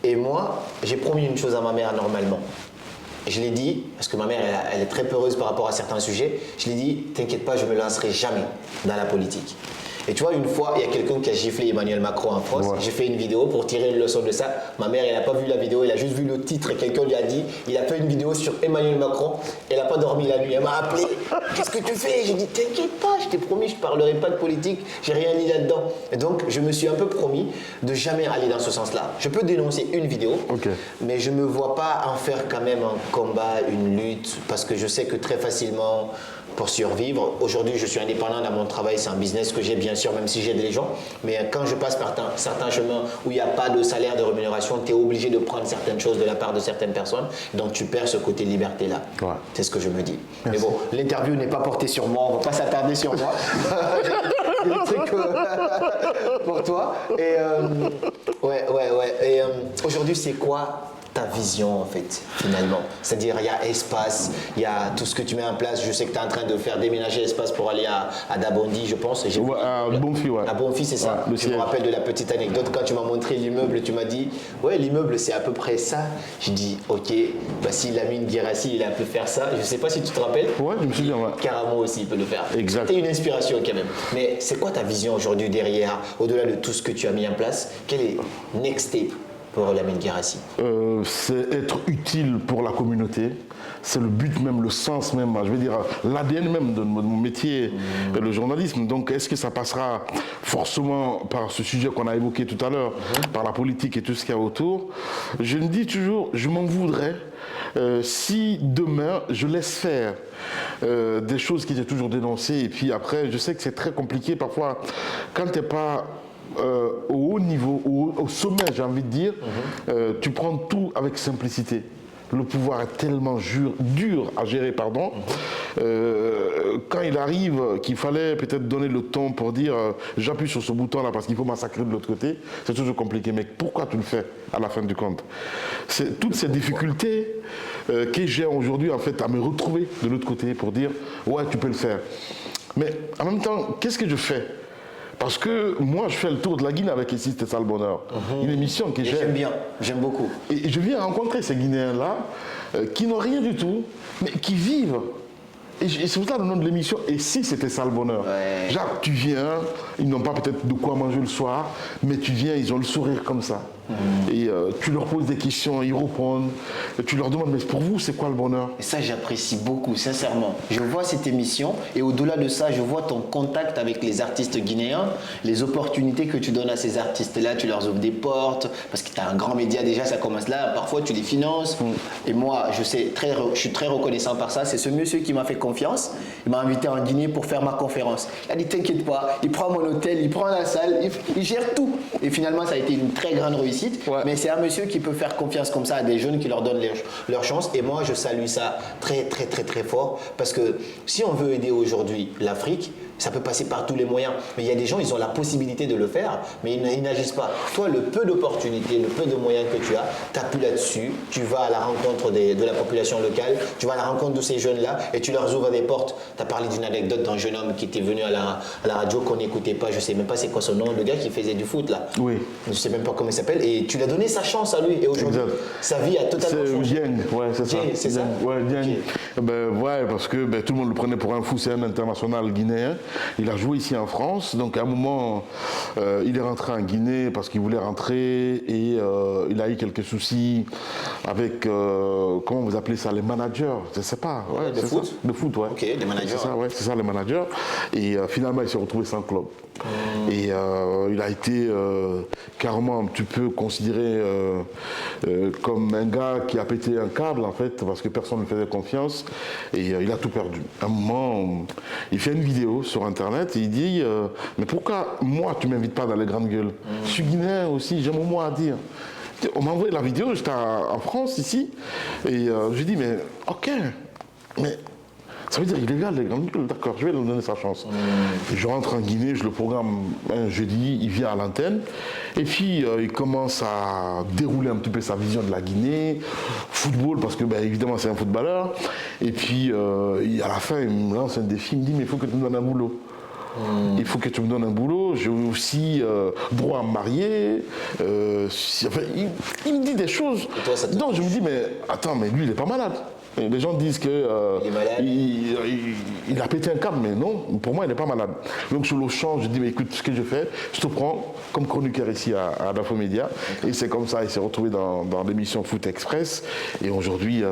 Et moi, j'ai promis une chose à ma mère normalement. Je l'ai dit, parce que ma mère, elle est très peureuse par rapport à certains sujets. Je l'ai dit, t'inquiète pas, je me lancerai jamais dans la politique. Et tu vois, une fois, il y a quelqu'un qui a giflé Emmanuel Macron en France. Ouais. J'ai fait une vidéo pour tirer une leçon de ça. Ma mère, elle n'a pas vu la vidéo, elle a juste vu le titre. Et quelqu'un lui a dit, il a fait une vidéo sur Emmanuel Macron. Elle n'a pas dormi la nuit. Elle m'a appelé. Qu'est-ce que tu fais? J'ai dit, t'inquiète pas, je t'ai promis, je ne parlerai pas de politique. J'ai rien dit là-dedans. Et donc, je me suis un peu promis de jamais aller dans ce sens-là. Je peux dénoncer une vidéo, mais je ne me vois pas en faire quand même un combat, une lutte, parce que je sais que très facilement, pour survivre. Aujourd'hui, je suis indépendant dans mon travail, c'est un business que j'ai bien sûr, même si j'aide les gens. Mais quand je passe par certains chemins où il n'y a pas de salaire, de rémunération, tu es obligé de prendre certaines choses de la part de certaines personnes. Donc tu perds ce côté liberté-là. Ouais. C'est ce que je me dis. Merci. Mais bon, l'interview n'est pas portée sur moi, on ne va pas s'attarder sur moi. J'ai des trucs pour toi. Et Et aujourd'hui, c'est quoi ta vision en fait, finalement? C'est-à-dire, il y a espace, il y a tout ce que tu mets en place. Je sais que tu es en train de faire déménager l'espace pour aller à Dabondi, je pense. À Bonfi, ouais. À Bonfi, c'est ça. Ouais, je me rappelle de la petite anecdote. Quand tu m'as montré l'immeuble, tu m'as dit, ouais, l'immeuble, c'est à peu près ça. J'ai dit, ok, bah, si Lamine Guérassi, il a pu faire ça, je ne sais pas si tu te rappelles. Ouais, je me souviens, ouais. Karamo aussi, il peut le faire. Exact. C'était une inspiration quand même. Mais c'est quoi ta vision aujourd'hui derrière, au-delà de tout ce que tu as mis en place? Quel est next step pour Lamine Guérassi? C'est être utile pour la communauté. C'est le but même, le sens même, je veux dire, l'ADN même de mon métier, le journalisme. Donc, est-ce que ça passera forcément par ce sujet qu'on a évoqué tout à l'heure, par la politique et tout ce qu'il y a autour? Je me dis toujours, je m'en voudrais si demain, je laisse faire des choses qui étaient toujours dénoncées. Et puis après, je sais que c'est très compliqué parfois, quand tu n'es pas au haut niveau, au sommet, j'ai envie de dire, tu prends tout avec simplicité. Le pouvoir est tellement dur à gérer, pardon. Quand il arrive qu'il fallait peut-être donner le ton pour dire j'appuie sur ce bouton-là parce qu'il faut massacrer de l'autre côté, c'est toujours compliqué. Mais pourquoi tu le fais à la fin du compte? C'est toutes ces difficultés que j'ai aujourd'hui en fait à me retrouver de l'autre côté pour dire ouais, tu peux le faire. Mais en même temps, qu'est-ce que je fais? Parce que moi, je fais le tour de la Guinée avec Ici, c'était ça le bonheur. Une émission que j'aime. J'aime bien, j'aime beaucoup. Et je viens rencontrer ces Guinéens-là qui n'ont rien du tout, mais qui vivent. Et c'est pour ça le nom de l'émission, Et si c'était ça le bonheur. Ouais. Genre, tu viens, ils n'ont pas peut-être de quoi manger le soir, mais tu viens, ils ont le sourire comme ça. Et tu leur poses des questions, ils répondent. Et tu leur demandes, mais pour vous, c'est quoi le bonheur? Et ça, j'apprécie beaucoup, sincèrement. Je vois cette émission et au-delà de ça, je vois ton contact avec les artistes guinéens, les opportunités que tu donnes à ces artistes-là, tu leur ouvres des portes, parce que tu as un grand média déjà, ça commence là, parfois tu les finances. Et moi, je suis très reconnaissant par ça. C'est ce monsieur qui m'a fait confiance. Il m'a invité en Guinée pour faire ma conférence. Il a dit, t'inquiète pas, il prend mon hôtel, il prend la salle, il gère tout. Et finalement, ça a été une très grande réussite. Ouais. Mais c'est un monsieur qui peut faire confiance comme ça à des jeunes qui leur donnent leur chance. Et moi, je salue ça très, très, très, très fort. Parce que si on veut aider aujourd'hui l'Afrique, ça peut passer par tous les moyens. Mais il y a des gens, ils ont la possibilité de le faire, mais ils n'agissent pas. Toi, le peu d'opportunités, le peu de moyens que tu as, t'appuies là-dessus, tu vas à la rencontre de la population locale, tu vas à la rencontre de ces jeunes-là et tu leur ouvres des portes. Tu as parlé d'une anecdote d'un jeune homme qui était venu à la radio qu'on n'écoutait pas, je ne sais même pas c'est quoi son nom, le gars qui faisait du foot là. Oui. Je ne sais même pas comment il s'appelle et tu lui as donné sa chance à lui et aujourd'hui, sa vie a totalement changé. C'est Dieng, ouais, c'est ça. Dieng, c'est ça. Ouais, Dieng. Okay. Ouais, parce que tout le monde le prenait pour un fou, c'est un international guinéen. Il a joué ici en France, donc à un moment, il est rentré en Guinée parce qu'il voulait rentrer et il a eu quelques soucis avec, comment vous appelez ça, les managers, je ne sais pas. Ouais, de foot ça. De foot, ouais. Ok, les managers. C'est ça, ouais, c'est ça, les managers. Et finalement, il s'est retrouvé sans club. Et il a été carrément un petit peu considéré comme un gars qui a pété un câble, en fait, parce que personne ne lui faisait confiance. Et il a tout perdu. À un moment, il fait une vidéo sur Internet et il dit mais pourquoi moi, tu ne m'invites pas dans les grandes gueules? Je suis guinéen aussi, j'ai mon mot à dire. On m'a envoyé la vidéo, j'étais en France, ici, et je lui ai dit, mais ok, mais ça veut dire qu'il est légal, les grandes gueules, d'accord, je vais lui donner sa chance. Je rentre en Guinée, je le programme un jeudi, il vient à l'antenne, et puis il commence à dérouler un petit peu sa vision de la Guinée, football, parce que évidemment c'est un footballeur, et puis à la fin il me lance un défi, il me dit, mais il faut que tu me donnes un boulot. Il faut que tu me donnes un boulot, j'ai aussi droit à me marier. Enfin, il me dit des choses. Toi, donc je me dis, mais attends, mais lui il n'est pas malade. Et les gens disent que il a pété un câble, mais non, pour moi il n'est pas malade. Donc sur le champ, je dis, mais écoute, ce que je fais, je te prends comme chroniqueur ici à Infomédia. Et c'est comme ça, il s'est retrouvé dans l'émission Foot Express. Et aujourd'hui,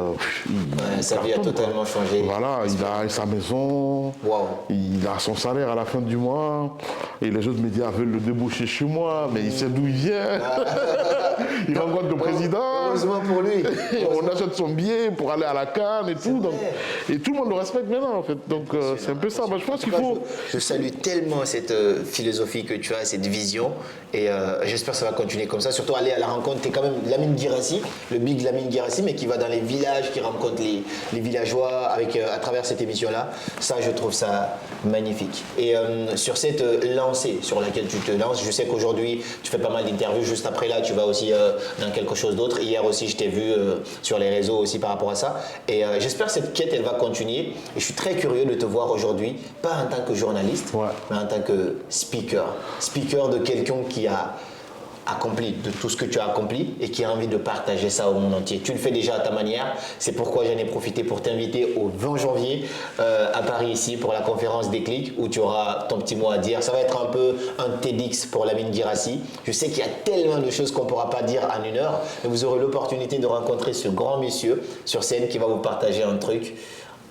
sa vie a totalement changé. Voilà, il a sa maison, il a son salaire à la fin du mois. Et les autres médias veulent le débaucher chez moi, mais il sait d'où il vient. Il rencontre le président. Heureusement pour lui. On achète son billet pour aller à la Cannes et tout. Donc, et tout le monde le respecte maintenant, en fait. Donc c'est un peu ça. Je pense qu'il faut. Je salue tellement cette philosophie que tu as, cette vision. Et j'espère que ça va continuer comme ça. Surtout aller à la rencontre. Tu es quand même Lamine Guirassy, le big Lamine Guirassy, mais qui va dans les villages, qui rencontre les villageois à travers cette émission-là. Ça, je trouve ça magnifique. Et sur cette lancée sur laquelle tu te lances, je sais qu'aujourd'hui, tu fais pas mal d'interviews. Juste après là, tu vas aussi dans quelque chose d'autre. Hier aussi, je t'ai vu sur les réseaux aussi par rapport à ça. Et j'espère que cette quête, elle va continuer. Et je suis très curieux de te voir aujourd'hui, pas en tant que journaliste, mais en tant que speaker. Speaker de quelqu'un qui a accompli de tout ce que tu as accompli et qui a envie de partager ça au monde entier. Tu le fais déjà à ta manière. C'est pourquoi j'en ai profité pour t'inviter au 20 janvier à Paris ici pour la conférence Déclic où tu auras ton petit mot à dire. Ça va être un peu un TEDx pour Lamine Guirassy. Je sais qu'il y a tellement de choses qu'on ne pourra pas dire en une heure, mais vous aurez l'opportunité de rencontrer ce grand monsieur sur scène qui va vous partager un truc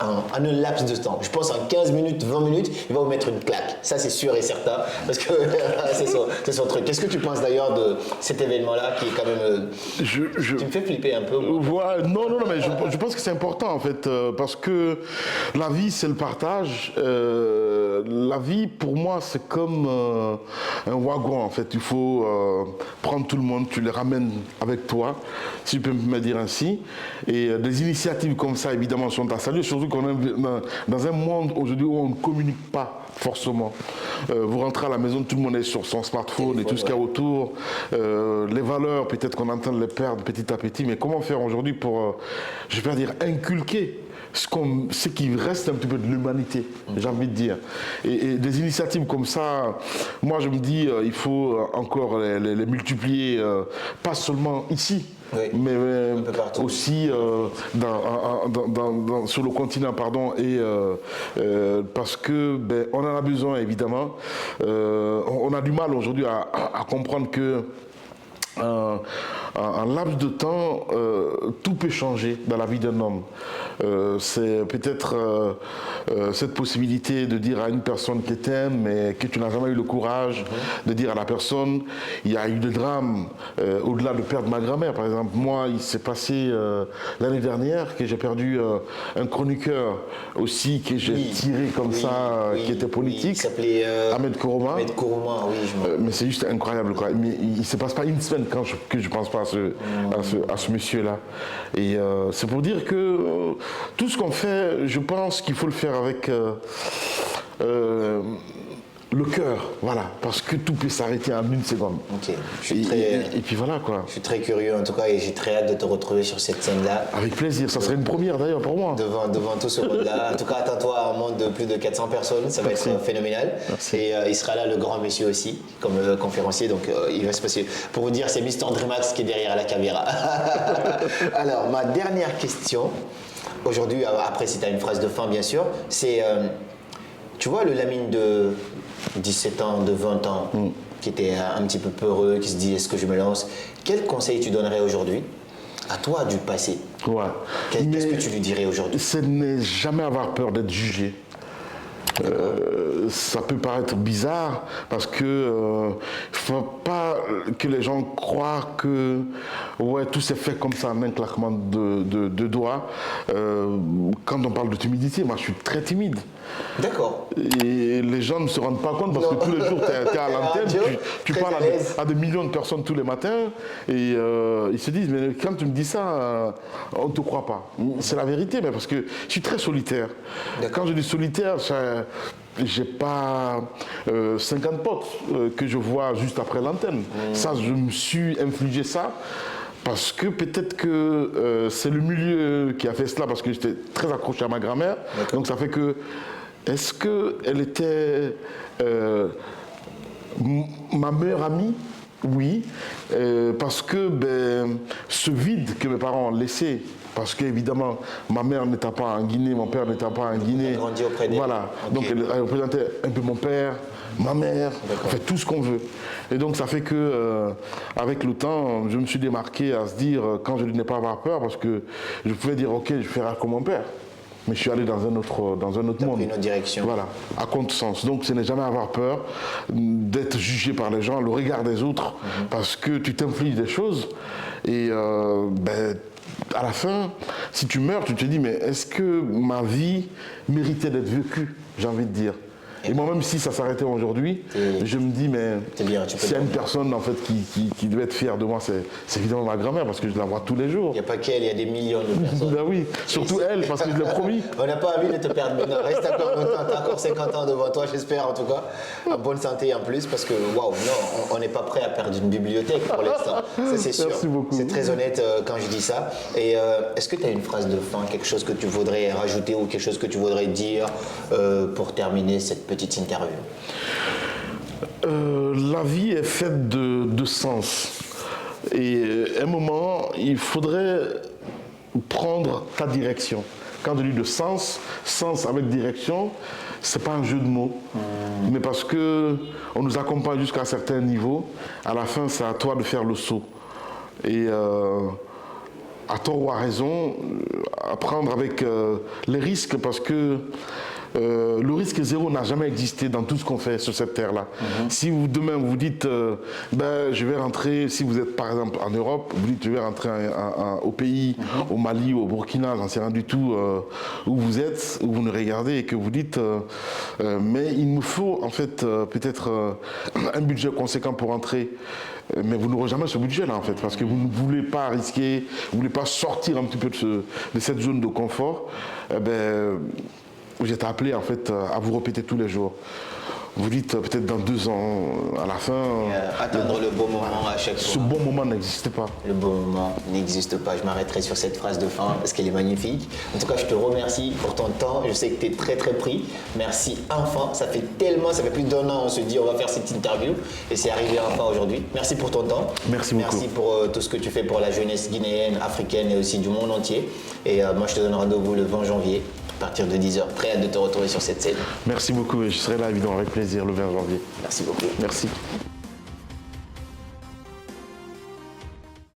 en un laps de temps. Je pense en 15 minutes, 20 minutes, il va vous mettre une claque. Ça, c'est sûr et certain, parce que c'est son truc. Qu'est-ce que tu penses d'ailleurs de cet événement-là qui est quand même... Tu me fais flipper un peu. Non, mais je pense que c'est important, en fait, parce que la vie, c'est le partage. La vie, pour moi, c'est comme un wagon, en fait. Il faut prendre tout le monde, tu les ramènes avec toi, si je peux me dire ainsi. Et des initiatives comme ça, évidemment, sont à saluer, surtout qu'on est dans un monde aujourd'hui où on ne communique pas forcément. Vous rentrez à la maison, tout le monde est sur son smartphone et tout ce qu'il y a autour. Les valeurs, peut-être qu'on est en train de les perdre petit à petit, mais comment faire aujourd'hui pour, je vais pas dire, inculquer ce qui reste un petit peu de l'humanité, j'ai envie de dire. Et des initiatives comme ça, moi je me dis, il faut encore les multiplier, pas seulement ici, mais aussi sur le continent, pardon, et parce que on en a besoin évidemment. On a du mal aujourd'hui à comprendre que en laps de temps, tout peut changer dans la vie d'un homme. C'est peut-être cette possibilité de dire à une personne que tu aimes, mais que tu n'as jamais eu le courage de dire à la personne. Il y a eu des drames, au-delà de perdre ma grand-mère. Par exemple, moi, il s'est passé l'année dernière que j'ai perdu un chroniqueur aussi, que j'ai tiré comme ça, qui était politique. Qui s'appelait Ahmed Kourouma. Ahmed Kourouma, oui. Mais c'est juste incroyable, quoi. Mais il ne se passe pas une semaine que je ne pense pas à ce monsieur-là. Et c'est pour dire que tout ce qu'on fait, je pense qu'il faut le faire avec le cœur, voilà, parce que tout peut s'arrêter en une seconde. Ok. Et puis voilà, quoi. Je suis très curieux en tout cas et j'ai très hâte de te retrouver sur cette scène-là. Avec plaisir, ça serait une première d'ailleurs pour moi. Devant tout ce monde-là. En tout cas, attends-toi à un monde de plus de 400 personnes, ça va être phénoménal. Merci. Et il sera là, le grand monsieur aussi, comme conférencier, donc il va se passer. Pour vous dire, c'est Mister Andremax qui est derrière la caméra. Alors, ma dernière question, aujourd'hui, après si tu as une phrase de fin bien sûr, c'est, tu vois le Lamine de 17 ans, de 20 ans, qui était un petit peu peureux, qui se dit est-ce que je me lance, quel conseil tu donnerais aujourd'hui à toi du passé? Ouais. Qu'est-ce que tu lui dirais aujourd'hui? Ce n'est jamais avoir peur d'être jugé. Ça peut paraître bizarre parce que faut pas que les gens croient que ouais, tout s'est fait comme ça en un claquement de doigts. Quand on parle de timidité, moi je suis très timide. D'accord. Et les gens ne se rendent pas compte parce que tous les jours tu es à l'antenne, tu parles à des millions de personnes tous les matins et ils se disent mais quand tu me dis ça, on ne te croit pas. C'est la vérité, mais parce que je suis très solitaire. Quand je dis solitaire, j'ai pas 50 potes que je vois juste après l'antenne. Ça, je me suis infligé ça. Parce que peut-être que c'est le milieu qui a fait cela, parce que j'étais très accroché à ma grand-mère. Donc ça fait que, est-ce qu'elle était ma meilleure amie? Oui, parce que ce vide que mes parents ont laissé, parce qu'évidemment, ma mère n'était pas en Guinée, mon père n'était pas en Guinée. Grandi auprès d'elle. Voilà, Okay. Donc elle représentait un peu mon père, ma mère, en fait tout ce qu'on veut. Et donc ça fait que, avec le temps, je me suis démarqué à se dire, quand je n'ai pas avoir peur, parce que je pouvais dire, ok, je ferai comme mon père. Mais je suis allé dans un autre monde. Une autre direction. Voilà, à contresens. Donc ce n'est jamais avoir peur d'être jugé par les gens, le regard des autres, parce que tu t'infliges des choses. Et à la fin, si tu meurs, tu te dis, mais est-ce que ma vie méritait d'être vécue, j'ai envie de dire. Et moi, même si ça s'arrêtait aujourd'hui, je me dis, mais s'il y a une personne en fait, qui devait être fière de moi, c'est évidemment ma grand-mère, parce que je la vois tous les jours. Il n'y a pas qu'elle, il y a des millions de personnes. Ben oui, surtout elle, parce que je l'ai promis. On n'a pas envie de te perdre maintenant. Reste encore longtemps, tu as encore 50 ans devant toi, j'espère en tout cas. En bonne santé en plus, parce que waouh, non, on n'est pas prêt à perdre une bibliothèque pour l'instant. Ça, c'est sûr. Merci beaucoup. C'est très honnête quand je dis ça. Et est-ce que tu as une phrase de fin, quelque chose que tu voudrais rajouter ou quelque chose que tu voudrais dire pour terminer cette petite interview? La vie est faite de sens. Et à un moment, il faudrait prendre ta direction. Quand je dis de sens avec direction, c'est pas un jeu de mots, mais parce que on nous accompagne jusqu'à un certain niveau. À la fin, c'est à toi de faire le saut. Et à tort ou à raison, à prendre avec les risques, parce que le risque zéro n'a jamais existé dans tout ce qu'on fait sur cette terre-là. Si vous, demain vous dites, je vais rentrer, si vous êtes par exemple en Europe, vous dites je vais rentrer au pays, au Mali, au Burkina, j'en sais rien du tout où vous êtes, où vous nous regardez et que vous dites, mais il nous faut en fait peut-être un budget conséquent pour rentrer. Mais vous n'aurez jamais ce budget-là, en fait, parce que vous ne voulez pas risquer, vous ne voulez pas sortir un petit peu de cette zone de confort. Vous êtes appelé, en fait, à vous répéter tous les jours. Vous dites peut-être dans 2 ans, à la fin... attendre le bon moment à chaque fois. Ce bon moment n'existe pas. Le bon moment n'existe pas. Je m'arrêterai sur cette phrase de fin parce qu'elle est magnifique. En tout cas, je te remercie pour ton temps. Je sais que tu es très très pris. Merci enfin. Ça fait plus d'1 an, on se dit on va faire cette interview et c'est arrivé enfin aujourd'hui. Merci pour ton temps. Merci beaucoup. Merci pour tout ce que tu fais pour la jeunesse guinéenne, africaine et aussi du monde entier. Et moi, je te donne rendez-vous le 20 janvier. À partir de 10h, très hâte de te retrouver sur cette scène. Merci beaucoup et je serai là évidemment avec plaisir le 20 janvier. Merci beaucoup. Merci.